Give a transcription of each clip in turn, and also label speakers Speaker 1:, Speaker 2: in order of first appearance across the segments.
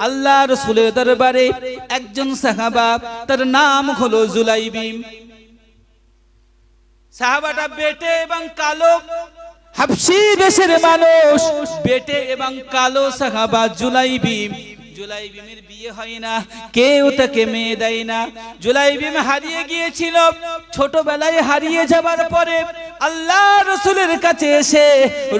Speaker 1: আল্লাহ রাসূলের দরবারে একজন সাহাবা, তার নাম হলো জুলাইবিম। সাহাবাটা বেটে এবং কালো, হাবশী দেশের মানুষ, বেটে এবং কালো সাহাবা জুলাইবিম। জুলাইবিমের বিয়ে হয় না, কেউ তাকে মেয়ে দেয় না। জুলাইবিম হারিয়ে গিয়েছিল। ছোটবেলায় হারিয়ে যাবার পরে আল্লাহ রসুলের কাছে এসে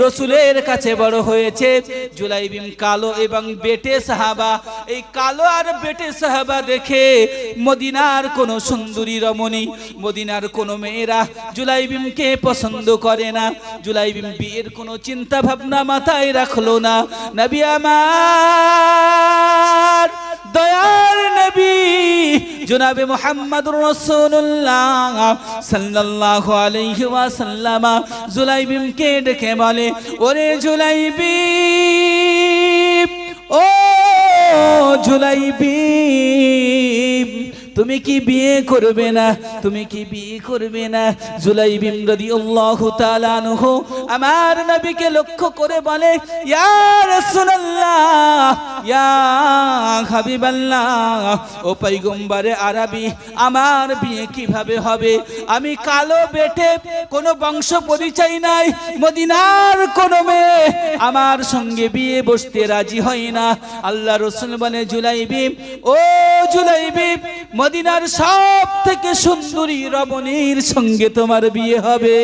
Speaker 1: রসুলের কাছে বড় হয়েছে। জুলাইবিম কালো এবং বেটে সাহাবা। এই কালো আর বেটে সাহাবা দেখে মদিনার কোন সুন্দরী রমণী, মদিনার কোন মেয়েরা জুলাইবিমকে পছন্দ করে না। জুলাইবিম বিয়ের কোনো চিন্তা ভাবনা মাথায় রাখলো না। নবী আমার দয়ার নবী জনাবে মুহাম্মদুর রাসূলুল্লাহ সাল্লাল্লাহু আলাইহি ওয়াসাল্লাম জুলাইবিমকে ডেকে বলে, ওরে জুলাইবিম, ও জুলাইবিম, তুমি কি বিয়ে করবে না? তুমি কি বিয়ে করবে না? জুলাইবিম রাদিয়াল্লাহু তাআলা আনহু আমার নবীকে লক্ষ্য করে বলে, ইয়া রাসূলুল্লাহ, ইয়া হাবিবাল্লাহ, ও পয়গম্বরে আরবি, আমার বিয়ে কিভাবে হবে? আমি কালো বেটে, কোনো বংশ পরিচয় নাই, মদিনার কোনো মেয়ে আমার সঙ্গে বিয়ে বসতে রাজি হয় না। আল্লাহ রাসূল বলে, জুলাইবিম, ও জুলাইবিম, মদিনার সব থেকে সুন্দরী রমণীর সঙ্গে তোমার বিয়ে হবে।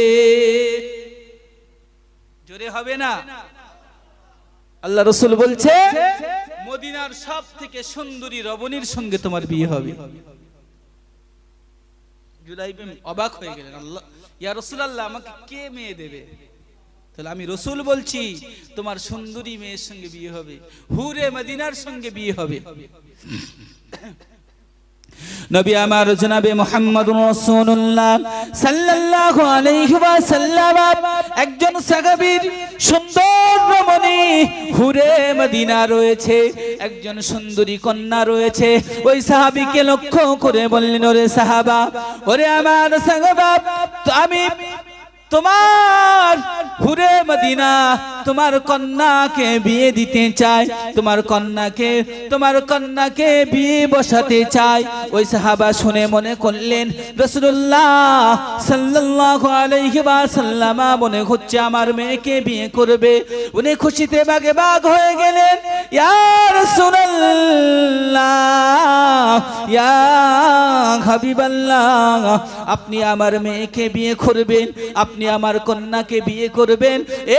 Speaker 1: জোরে হবে না? আল্লাহ রাসূল বলছে, মদিনার সব থেকে সুন্দরী রমণীর সঙ্গে তোমার বিয়ে হবে। জুলাইবিম অবাক হয়ে গেলেন, আল্লাহ, ইয়া রাসূলুল্লাহ, আমাকে কে মেয়ে দেবে? তাহলে আমি রাসূল বলছি তোমার সুন্দরী মেয়ের সঙ্গে বিয়ে হবে, হুরে মদিনার সঙ্গে বিয়ে হবে। নবী আমার জনাবে মুহাম্মদুর রাসূলুল্লাহ সাল্লাল্লাহু আলাইহি ওয়াসাল্লাম একজন সাহাবীর সুন্দর রমণী হুরে মদিনা রয়েছে, একজন সুন্দরী কন্যা রয়েছে। ওই সাহাবীকে লক্ষ্য করে বললেন, ওরে সাহাবা, ওরে আমার সাহাবা, আমি তোমার হুরে মদিনা তোমার কন্যাকে বিয়ে দিতে চাই, তোমার কন্যাকে বিয়ে বসাতে চাই। ওই সাহাবা শুনে মনে করলেন রাসূলুল্লাহ সাল্লাল্লাহু আলাইহি ওয়াসাল্লাম মনে হচ্ছে আমার মেয়েকে বিয়ে করবে। উনি খুশিতে বাগে বাগ হয়ে গেলেন, ইয়া রাসূলুল্লাহ, ইয়া হাবিবাল্লাহ, আপনি আমার মেয়েকে বিয়ে করবেন, আপনি আমার কন্যাকে বিয়ে করবেন।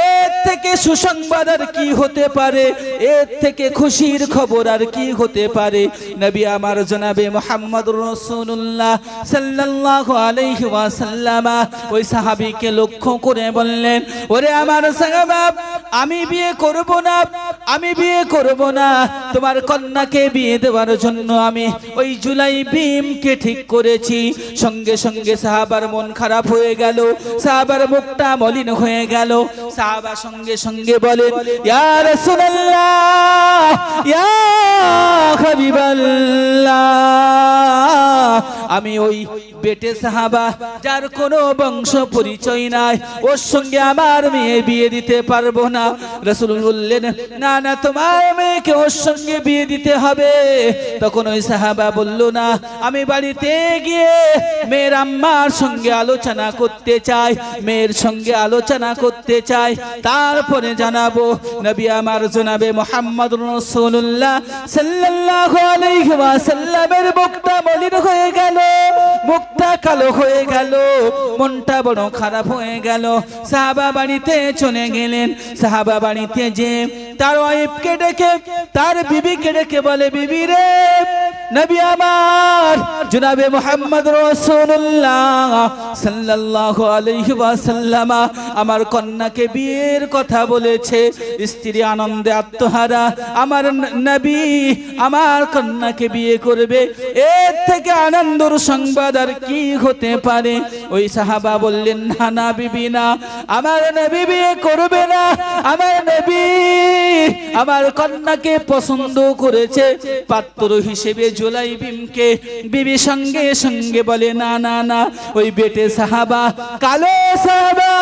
Speaker 1: এর থেকে সুসংবাদ আর কি হতে পারে? এর থেকে খুশির খবর আর কি হতে পারে? নবী আমার জনাবে মুহাম্মদুর রাসূলুল্লাহ সাল্লাল্লাহু আলাইহি ওয়াসাল্লাম ওই সাহাবীকে লক্ষ্য করে বললেন, ওরে আমার সাহাবা, আমি বিয়ে করব না, তোমার কন্যাকে বিয়ে দেওয়ার জন্য আমি ওই জুলাইবিমকে ঠিক করেছি। সঙ্গে সঙ্গে সাহাবার মন খারাপ হয়ে গেল, সাহাবার মুখটা মলিন হয়ে গেল। সাহাবা সঙ্গে সঙ্গে বলে, ইয়া রাসূলুল্লাহ, ইয়া হাবিবাল্লাহ, আমি ওই বেটে সাহাবা যার কোনো বংশ পরিচয় নাই, ওর সঙ্গে আমার মেয়ে বিয়ে দিতে পারবো না। রাসূল বললেন, না না, তোমার মেয়েকে ওর সঙ্গে বিয়ে দিতে হবে। তখন ওই সাহাবা বলল, না, আমি বাড়িতে গিয়ে মেয়ের আম্মার সঙ্গে আলোচনা করতে চাই, মেয়ের সঙ্গে আলোচনা করতে চাই, তারপরে জানাবো। নবী আমার জনাবে মুহাম্মদুর রাসূলুল্লাহ সাল্লাল্লাহু আলাইহি ওয়াসাল্লামের মুখটা মলিন হয়ে গেল, মুখটা কালো হয়ে গেল, মনটা বড় খারাপ হয়ে গেল। সাহাবা বাড়িতে চলে গেলেন। সাহাবা বাড়িতে যে তার ওয়াইফকে ডেকে, তার বিবিকে ডেকে বলে, বিবি রে, নবী আমার জনাবে মুহাম্মদুর রাসূলুল্লাহ সাল্লাল্লাহু আলাইহি ওয়াসাল্লাম আমার কন্যাকে বিয়ের কথা বলেছে। স্ত্রী আনন্দে আত্মহারা, আমার নবী আমার কন্যাকে বিয়ে করবে, এর থেকে আনন্দের সংবাদ আর কি হতে পারে? ওই সাহাবা বললেন, না না বিবি, না, আমার নবী বিয়ে করবে না, আমার নবী আমার কন্যাকে পছন্দ করেছে, পাত্র হিসেবে জুলাইবিমকে বিবি সঙ্গে সঙ্গে বলে না না না, ওই বেটে সাহাবা, কালো সাহাবা,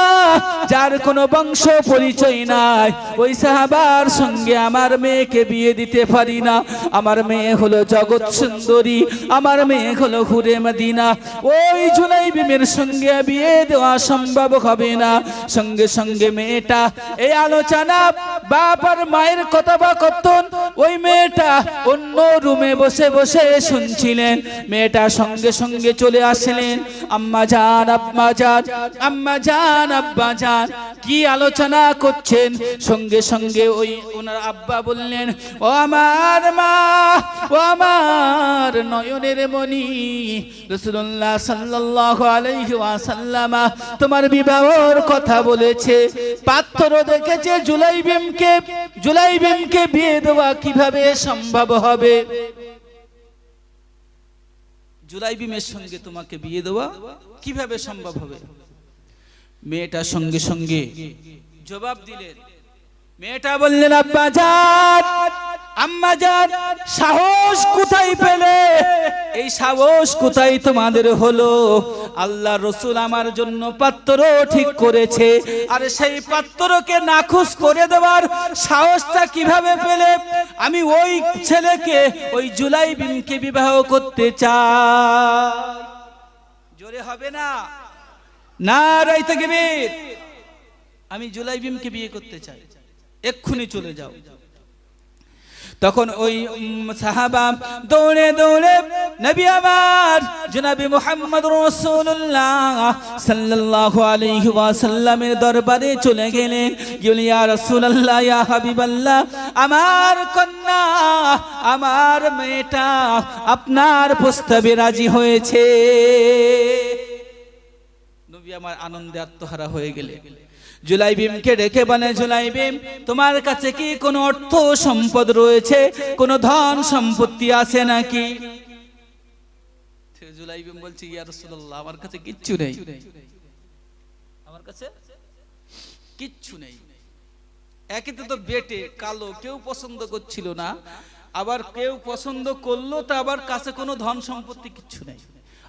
Speaker 1: যার কোনো বংশ পরিচয় নাই, ওই সাহাবার সঙ্গে আমার মেয়েকে বিয়ে দিতে পারি না। আমার মেয়ে হলো জগৎ সুন্দরী, আমার মেয়ে হলো হুরে মদিনা, ওই জুলাইবিমের সঙ্গে বিয়ে দেওয়া সম্ভব হবে না। সঙ্গে সঙ্গে মেয়েটা এই আলোচনা বাপ আর মায়ের কথোপকথন ওই মেয়েটা অন্য রুমে বসে বসে শুনছিলেন। মেয়েটা সঙ্গে সঙ্গে চলে আসলেন, আম্মা জান, আব্বা জান, আম্মা জান, আব্বা জান, কি আলোচনা করছেন? সঙ্গে সঙ্গে ওই ওনার আব্বা বললেন, ও আমার মা, ও আমার নয়নের মণি, রাসূলুল্লাহ সাল্লাল্লাহু আলাইহি ওয়াসাল্লাম তোমার বিবাহের কথা বলেছে, পাত্র দেখেছে, জুলাইবিমকে বিয়ে দেওয়া কিভাবে সম্ভব হবে? জুলাইবিমের সঙ্গে তোমাকে বিয়ে দেওয়া কিভাবে সম্ভব হবে? মেয়েটা সঙ্গে সঙ্গে জবাব দিলেন। মেয়েটা বললেন, আব্বা জান, আম্মা জান, সাহস কোথায় পেলে? এই সাহস কোথায় তোমাদের হলো? আল্লাহ রসুল আমার জন্য পাত্র ঠিক করেছে, আর সেই পাত্রকে নাখুশ করে দেওয়ার সাহসটা কিভাবে পেলে? আমি ওই ছেলেকে, ওই জুলাইবিমকে বিবাহ করতে চাই। জোরে হবে না? নারায়ে তাকবীর। আমি জুলাইবিমকে বিয়ে করতে চাই, এক্ষুনি চলে যাও। তখন ওই সাহাবা দৌড়ে দৌড়ে নবী আমার জনাবে মুহাম্মদ রাসূলুল্লাহ সাল্লাল্লাহু আলাইহি ওয়াসাল্লামের দরবারে চলে গেলেন। ইয়া রাসূলুল্লাহ, ইয়া হাবিবাল্লাহ, আমার কন্যা, আমার মেয়েটা আপনার প্রস্তাবে রাজি হয়েছে। নবী আমার আনন্দে আত্মহারা হয়ে গেলেন। জুলাইবিমকে ডেকে বলে, জুলাইবিম, তোমার কাছে কি কোনো অর্থ সম্পদ রয়েছে, কোনো ধন সম্পত্তি আছে নাকি? জুলাইবিম বলছে, ইয়া রাসূলুল্লাহ, আমার কাছে কিচ্ছু নেই, আমার কাছে কিচ্ছু নেই। একে তো বেটে কালো, কেউ পছন্দ করছিল না, আবার কেউ পছন্দ করলো, তা আবার কাছে কোনো ধন সম্পত্তি কিচ্ছু নেই।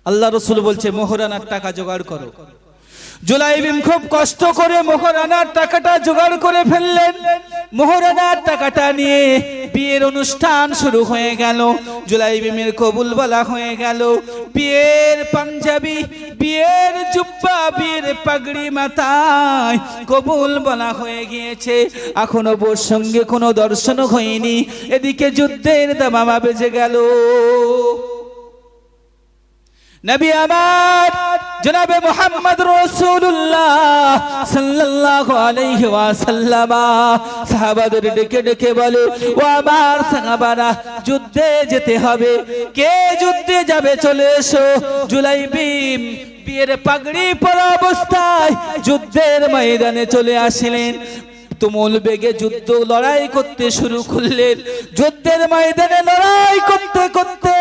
Speaker 1: আল্লাহ রাসূল বলছে, মোহরানার টাকা জোগাড় করো। জুলাইবিম খুব কষ্ট করে মোহরানার টাকাটা জোগাড় করে ফেললেন। মোহরানার টাকাটা নিয়ে বিয়ের অনুষ্ঠান শুরু হয়ে গেল। জুলাইবিমের কবুল বলা হয়ে গেল। বিয়ের পাঞ্জাবি, বিয়ের জুব্বা, বিয়ের পাগড়ি মাথায় কবুল বলা হয়ে গিয়েছে। এখনো বোর সঙ্গে কোনো দর্শন হয়নি। এদিকে যুদ্ধের দামামা বেজে গেল। নবী আমার জনাবে মুহাম্মদ রাসূলুল্লাহ সাল্লাল্লাহু আলাইহি ওয়াসাল্লাম সাহাবাদের ডেকে ডেকে বলে, ও আমার সাহাবারা, যুদ্ধে যেতে হবে। কে যুদ্ধে যাবে? চলে এসো। জুলাইবিম বিয়ের পাগড়ি পরা অবস্থায় যুদ্ধের ময়দানে চলে আসলেন। তুমুল বেগে যুদ্ধ লড়াই করতে শুরু করলেন। যুদ্ধের ময়দানে লড়াই করতে করতে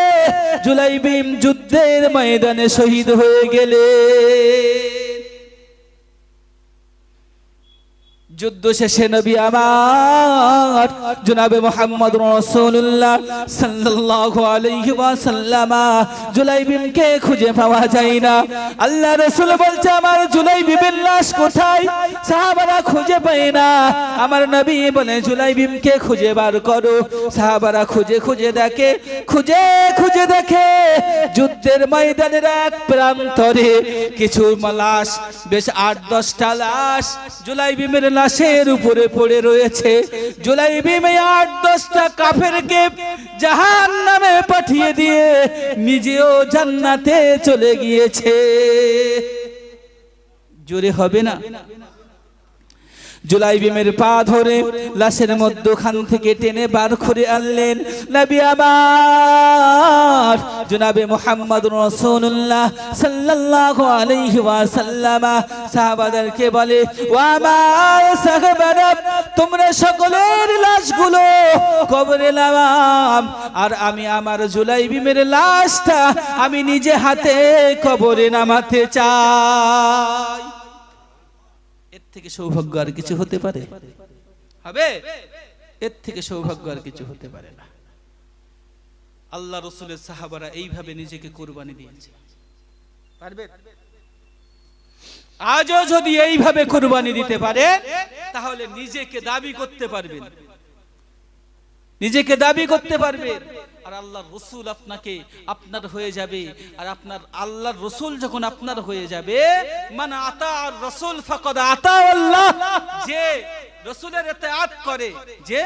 Speaker 1: জুলাইবিম যুদ্ধের ময়দানে শহীদ হয়ে গেলেন। যুদ্ধ শেষে নবী আমার জনাবে মুহাম্মদ রাসূলুল্লাহ সাল্লাল্লাহু আলাইহি ওয়াসাল্লাম জুলাইবিমকে খুঁজে পাওয়া যায় না। আল্লাহ রাসূল বলছে, আমার জুলাইবিমের লাশ কোথায়? সাহাবারা খুঁজে পায় না। আমার নবী বলে, জুলাইবিমকে খুঁজে বার করো। সাহাবারা খুঁজে খুঁজে দেখে, খুঁজে খুঁজে দেখে যুদ্ধের ময়দানের এক প্রান্তরে কিছু লাশ, বেশ ৮-১০টা লাশ জুলাইবিমের লাশের উপরে পড়ে রয়েছে। জুলাইবিম ৮-১০টা কাফেরকে জাহান্নামে পাঠিয়ে দিয়ে নিজেও জান্নাতে চলে গিয়েছে। জোরে হবে না? জুলাইবিমের পা ধরে লাশের মধ্যখান থেকে টেনে বার করে আনলেন নবী আমার জনাবে মুহাম্মদ রাসূলুল্লাহ সাল্লাল্লাহু আলাইহি ওয়াসাল্লাম সাহাবাদেরকে বলে, ও আমার সাহাবারা, তোমরা সকলের লাশগুলো কবরে নামাও, আর আমি আমার জুলাইবিমের লাশটা আমি নিজে হাতে কবরে নামাতে চাই। এর থেকে সৌভাগ্য আর কিছু হতে পারে? হবে? এর থেকে সৌভাগ্য আর কিছু হতে পারে না। আল্লাহ রসুলের সাহাবারা এইভাবে নিজেকে কুরবানি দিয়েছে। পারবে? আজও যদি এইভাবে কুরবানি দিতে পারে তাহলে নিজেকে দাবি করতে পারবেন, নিজেকে দাবি করতে পারবে। আর আল্লাহর রসুল আপনাকে আপনার হয়ে যাবে। আর আপনার আল্লাহর রসুল যখন আপনার হয়ে যাবে, মান আতা আর রসুল ফাকাদ আতা আল্লাহ, যে রসুলের ইতাআত করে, যে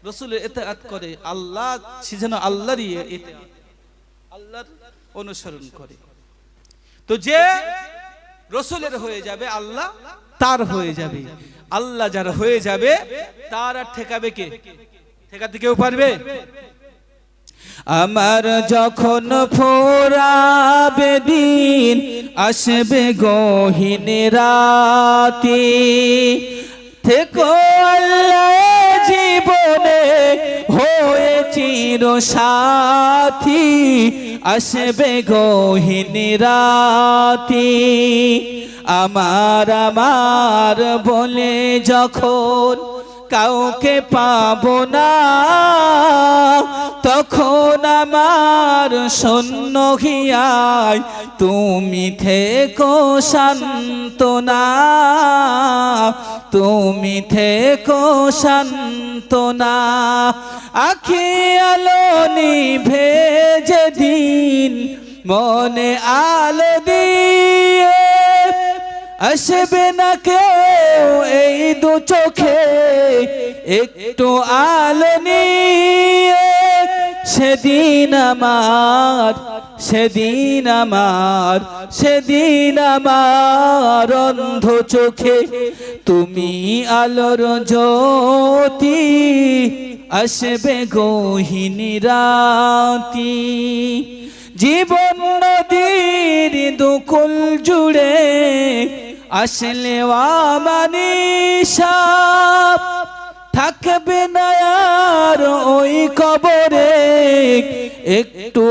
Speaker 1: রসুলের ইতাআত করে, আল্লাহ সে যেন আল্লাহরই আল্লাহর অনুসরণ করে। তো যে রসুলের হয়ে যাবে আল্লাহ তার হয়ে যাবে। আল্লাহ যার হয়ে যাবে তার আর ঠেকাবে কে? ঠেকাতে কেউ পারবে? আমার যখন ফোরাবে দিন, আসবে গহীন রাতে, থেকো আল্লাহ জীবনে হয়ে চির সাথী, আসবে গহীন রাতে। আমার আমার বলে যখন কাউকে পাবো না, তখন আমার শূন্য হিয়ায় তুমি থেকো সান্ত্বনা, তুমি থেকো সান্ত্বনা। আখি আলো নিভে যেদিন মনে আলো দিয়ে, আসবে না কেউ এই দু চোখে একটু আলো নিয়ে। সেদিন আমার, সেদিন আমার, সেদিন আমার অন্ধ চোখে তুমি আলোর জ্যোতি, আসবে গহীন রাতি। জীবন নদীর দুকুল জুড়ে আসলে আমানিশা, থাকবে না আর ওই কবরে একটু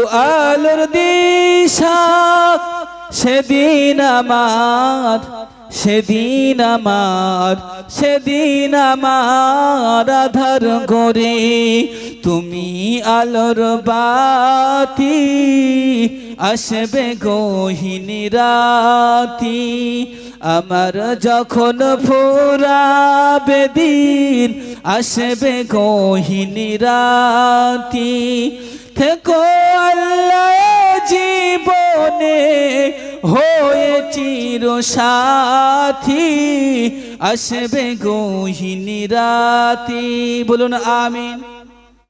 Speaker 1: আলোর দিশা। সেদিন আমার, সেদিন আমার, সেদিন আমার আধার গরে তুমি আলোর বাতি, আসবে গহীন রাতি। আমার যখন ফুরাবে দিন, আসবে গহীন রাতি, থেকো আল্লাহ জীবনে হয়ে চির সাথী, আসবে গহীন রাতি। বলুন আমিন।